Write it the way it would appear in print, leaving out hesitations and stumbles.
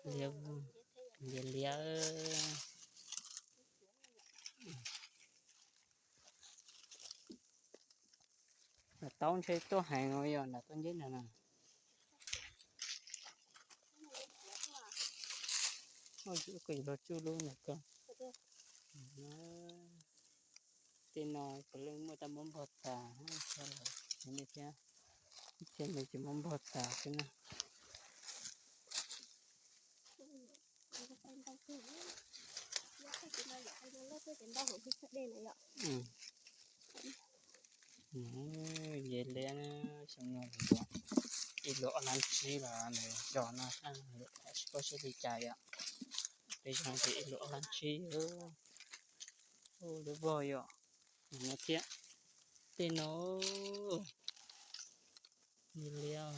เลี้ยวเลี้ยวtao chơi tôi hay ngồi rồi là tôi nhớ nè ôi chú quỷ vào chú luôn nè con tên nói có lưng mà ta muốn bọt tà sao rồi thế trên này chỉ muốn bọt tà thế nào về lên xong rồi ít lỗ lan chi là này cho nó sang có sẽ đi chạy ạ bây giờ thì ít lỗ lan chi được rồi ạ nó tiếc tên nó đi leo